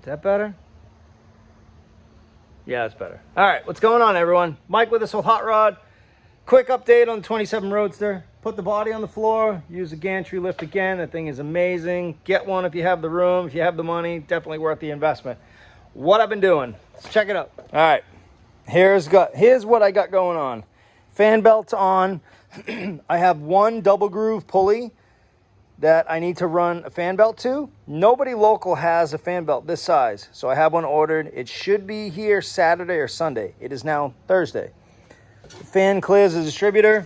that better? Yeah, it's better. All right, what's going on, everyone? Mike with this old hot rod. Quick update on the 27 Roadster. Put the body on the floor. Use the gantry lift again. That thing is amazing. Get one if you have the room. If you have the money, definitely worth the investment. What I've been doing. Let's check it out. All right, here's what I got going on. Fan belts on. I have one double groove pulley that I need to run a fan belt to. Nobody local has a fan belt this size, so I have one ordered. It should be here Saturday or Sunday. It is now Thursday. The fan clears the distributor.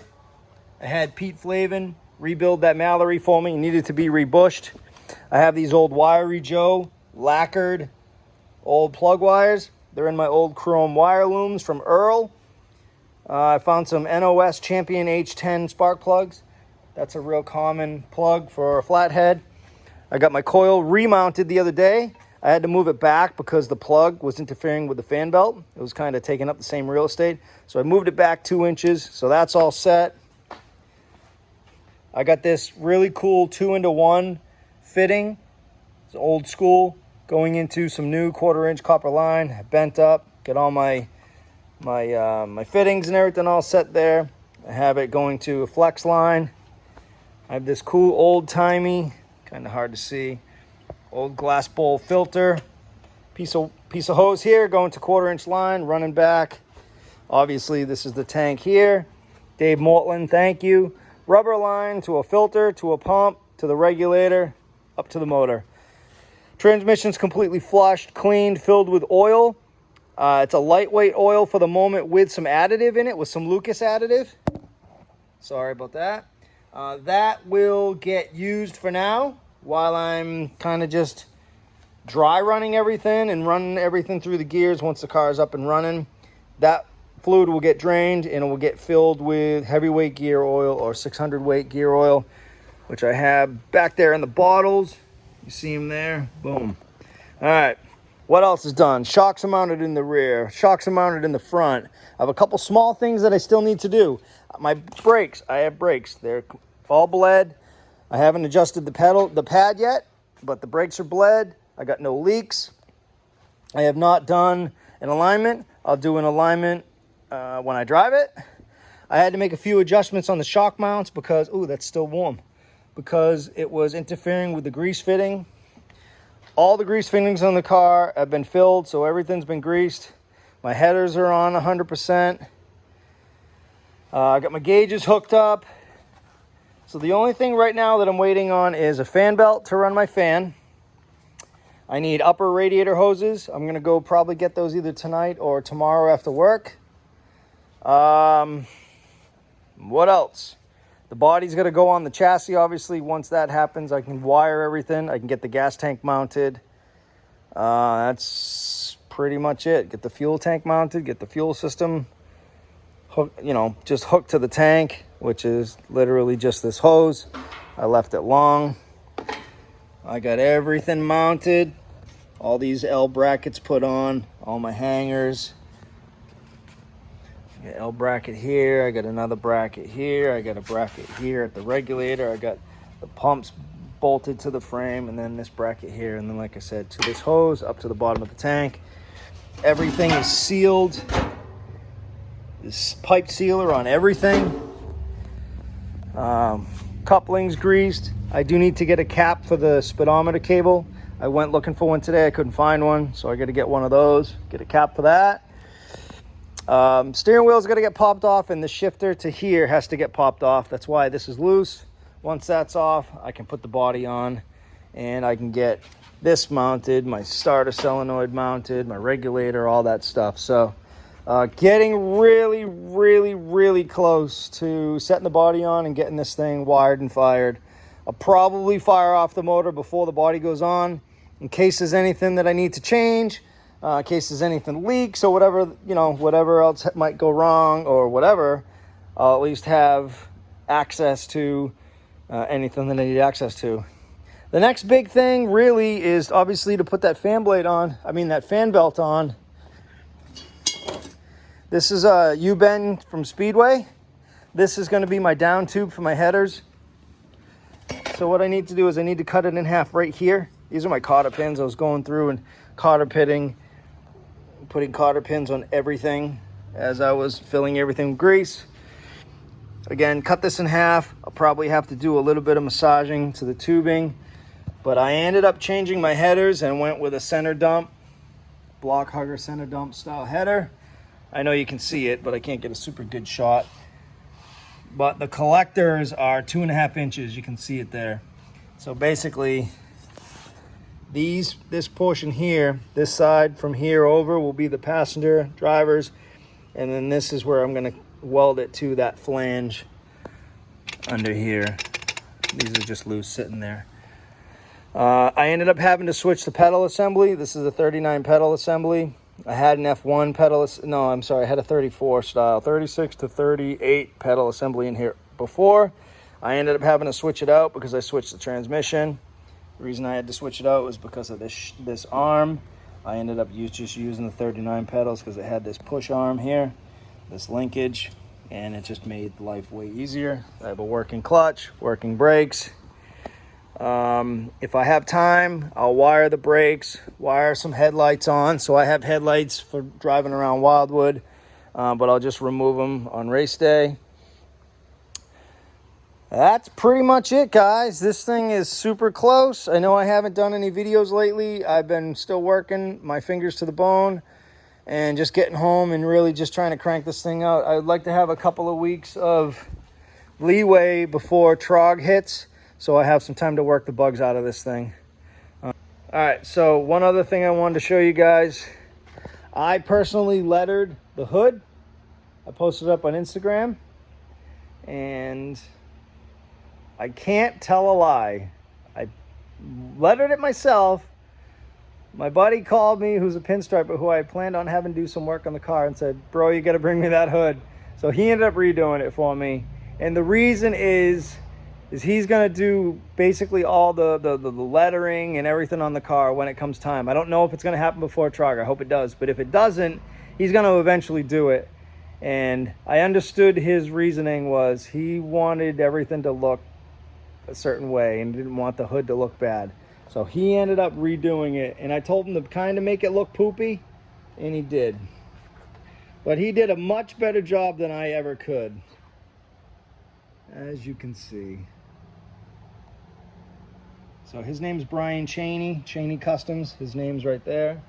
I had Pete Flavin rebuild that Mallory for me. It needed to be rebushed. I have these old Wiry Joe lacquered old plug wires. They're in my old chrome wire looms from Earl. I found some NOS Champion H10 spark plugs. That's a real common plug for a flathead. I got my coil remounted the other day. I had to move it back because the plug was interfering with the fan belt. It was kind of taking up the same real estate. So I moved it back 2 inches. So that's all set. I got this really cool 2-into-1 fitting. It's old school, going into some new 1/4-inch copper line. I bent up, got all my fittings and everything all set there. I have it going to a flex line. I have this cool old-timey, kind of hard to see, old glass bowl filter. Piece of hose here going to 1/4-inch line, running back. Obviously, this is the tank here. Dave Mortland, thank you. Rubber line to a filter, to a pump, to the regulator, up to the motor. Transmission's completely flushed, cleaned, filled with oil. It's a lightweight oil for the moment with some additive in it, with some Lucas additive. Sorry about that. That will get used for now while I'm kind of just dry running everything and running everything through the gears once the car is up and running. That fluid will get drained and it will get filled with heavyweight gear oil or 600 weight gear oil, which I have back there in the bottles. You see them there? Boom. All right. What else is done? Shocks are mounted in the rear. Shocks are mounted in the front. I have a couple small things that I still need to do. My brakes, I have brakes. They're all bled. I haven't adjusted the pad yet, but the brakes are bled. I got no leaks. I have not done an alignment. I'll do an alignment when I drive it. I had to make a few adjustments on the shock mounts because, ooh, that's still warm, because it was interfering with the grease fitting. All the grease fittings on the car have been filled, so everything's been greased. My headers are on 100%. I got my gauges hooked up. So the only thing right now that I'm waiting on is a fan belt to run my fan. I need upper radiator hoses. I'm going to go probably get those either tonight or tomorrow after work. What else? The body's going to go on the chassis, obviously. Once that happens, I can wire everything. I can get the gas tank mounted. That's pretty much it. Get the fuel tank mounted, get the fuel system just hooked to the tank, which is literally just this hose. I left it long. I got everything mounted. All these L brackets put on, all my hangers. I got L bracket here, I got another bracket here, I got a bracket here at the regulator, I got the pumps bolted to the frame, and then this bracket here, and then like I said, to this hose up to the bottom of the tank. Everything is sealed. This pipe sealer on everything. Couplings greased. I do need to get a cap for the speedometer cable. I went looking for one today, I couldn't find one, so I got to get one of those, get a cap for that. Steering wheel's got to get popped off, and the shifter to here has to get popped off. That's why this is loose. Once that's off, I can put the body on, and I can get this mounted, my starter solenoid mounted, my regulator, all that stuff. So getting really, really, really close to setting the body on and getting this thing wired and fired. I'll probably fire off the motor before the body goes on in case there's anything that I need to change. In case there's anything leaks or whatever, whatever else might go wrong or whatever, I'll at least have access to anything that I need access to. The next big thing really is obviously to put that fan belt on. This is a U-bend from Speedway. This is going to be my down tube for my headers. So what I need to do is I need to cut it in half right here. These are my cotter pins. I was going through and cotter pitting, putting cotter pins on everything as I was filling everything with grease. Again, cut this in half. I'll probably have to do a little bit of massaging to the tubing, but I ended up changing my headers and went with a center dump, block hugger center dump style header. I know you can see it, but I can't get a super good shot. But the collectors are 2.5 inches. You can see it there. So basically, this portion here, this side from here over will be the passenger drivers, and then this is where I'm going to weld it to that flange under here. These are just loose sitting there. I ended up having to switch the pedal assembly. This is a 39 pedal assembly. I had an F1 pedal, no, I'm sorry, I had a 34 style, 36 to 38 pedal assembly in here before. I ended up having to switch it out because I switched the transmission. The reason I had to switch it out was because of this arm. I ended up just using the 39 pedals because it had this push arm here, this linkage, and it just made life way easier. I have a working clutch, working brakes. If I have time, I'll wire the brakes, wire some headlights on. So I have headlights for driving around Wildwood, but I'll just remove them on race day. That's pretty much it, guys. This thing is super close. I know I haven't done any videos lately. I've been still working my fingers to the bone and just getting home and really just trying to crank this thing out. I would like to have a couple of weeks of leeway before Trog hits, so I have some time to work the bugs out of this thing. All right, so one other thing I wanted to show you guys. I personally lettered the hood. I posted it up on Instagram, and I can't tell a lie. I lettered it myself. My buddy called me, who's a pinstriper, who I planned on having do some work on the car, and said, bro, you got to bring me that hood. So he ended up redoing it for me. And the reason is he's going to do basically all the lettering and everything on the car when it comes time. I don't know if it's going to happen before Trog. I hope it does. But if it doesn't, he's going to eventually do it. And I understood his reasoning was he wanted everything to look a certain way and didn't want the hood to look bad. So he ended up redoing it. And I told him to kind of make it look poopy, and he did. But he did a much better job than I ever could, as you can see. So his name's Brian Cheney Kustoms. His name's right there.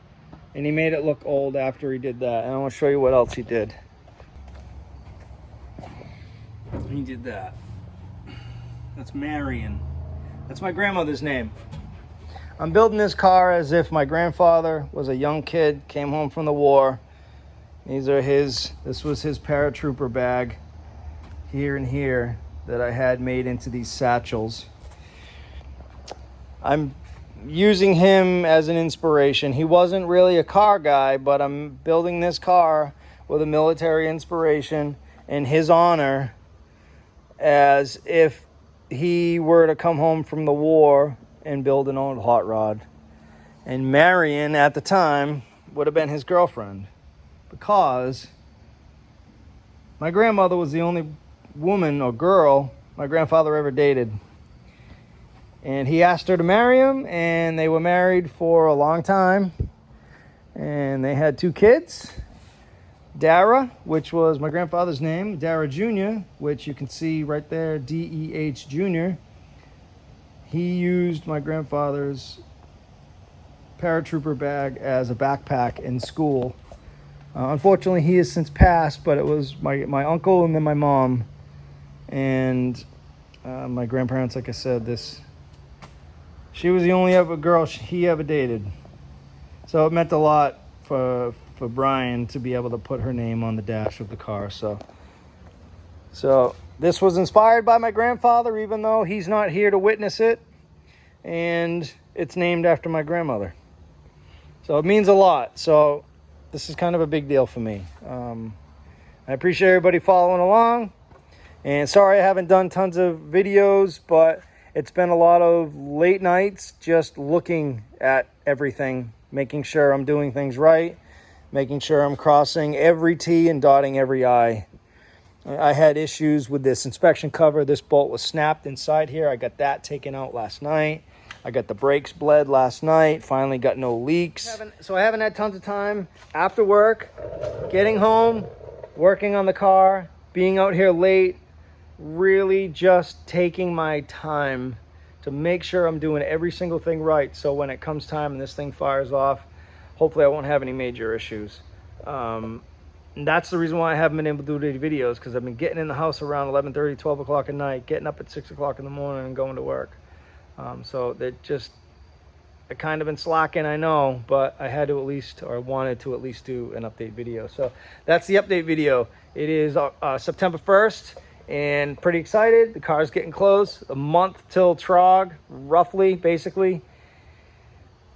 And he made it look old after he did that. And I want to show you what else he did. He did that. That's Marion. That's my grandmother's name. I'm building this car as if my grandfather was a young kid, came home from the war. This was his paratrooper bag here and here that I had made into these satchels. I'm using him as an inspiration. He wasn't really a car guy, but I'm building this car with a military inspiration in his honor, as if he were to come home from the war and build an old hot rod. And Marion, at the time, would have been his girlfriend, because my grandmother was the only woman or girl my grandfather ever dated. And he asked her to marry him, and they were married for a long time. And they had 2 kids. Dara, which was my grandfather's name, Dara Jr., which you can see right there, D-E-H Jr. He used my grandfather's paratrooper bag as a backpack in school. Unfortunately, he has since passed, but it was my uncle and then my mom. And my grandparents, like I said, she was the only ever girl he ever dated. So it meant a lot for Brian to be able to put her name on the dash of the car. So this was inspired by my grandfather, even though he's not here to witness it. And it's named after my grandmother. So it means a lot. So this is kind of a big deal for me. I appreciate everybody following along. And sorry I haven't done tons of videos, but it's been a lot of late nights just looking at everything, making sure I'm doing things right, making sure I'm crossing every T and dotting every I. I had issues with this inspection cover. This bolt was snapped inside here. I got that taken out last night. I got the brakes bled last night. Finally got no leaks. So I haven't had tons of time after work, getting home, working on the car, being out here late, really just taking my time to make sure I'm doing every single thing right. So when it comes time and this thing fires off, hopefully I won't have any major issues. And that's the reason why I haven't been able to do any videos, because I've been getting in the house around 11:30, 12 o'clock at night, getting up at 6 o'clock in the morning and going to work. So I kind of been slacking, I know, but I had to at least, or wanted to at least do an update video. So that's the update video. It is September 1st and pretty excited. The car's getting close. A month till Trog, roughly, basically.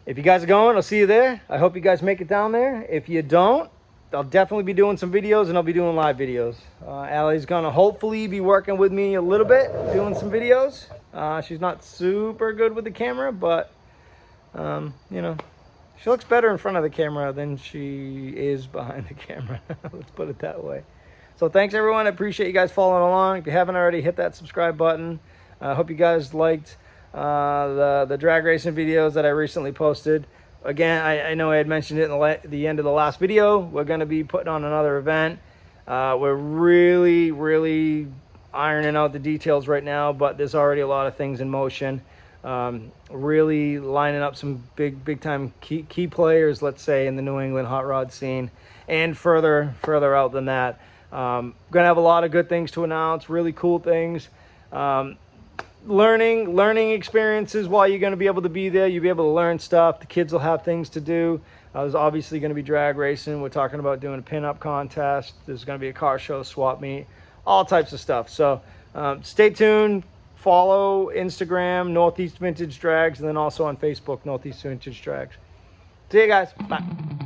If you guys are going, I'll see you there. I hope you guys make it down there. If you don't, I'll definitely be doing some videos, and I'll be doing live videos. Allie's gonna hopefully be working with me a little bit, doing some videos. She's not super good with the camera, but you know, she looks better in front of the camera than she is behind the camera. Let's put it that way. So thanks everyone. I appreciate you guys following along. If you haven't already, hit that subscribe button. I hope you guys liked the drag racing videos that I recently posted. Again, I know I had mentioned it in the end of the last video. We're going to be putting on another event. We're really ironing out the details right now, but there's already a lot of things in motion. Really lining up some big time key players, let's say, in the New England hot rod scene, and further out than that. Gonna have a lot of good things to announce, really cool things. Learning experiences while you're going to be able to be there. You'll be able to learn stuff. The kids will have things to do. There's obviously going to be drag racing. We're talking about doing a pinup contest. There's going to be a car show, swap meet, all types of stuff. So stay tuned. Follow Instagram, Northeast Vintage Drags, and then also on Facebook, Northeast Vintage Drags. See you guys. Bye.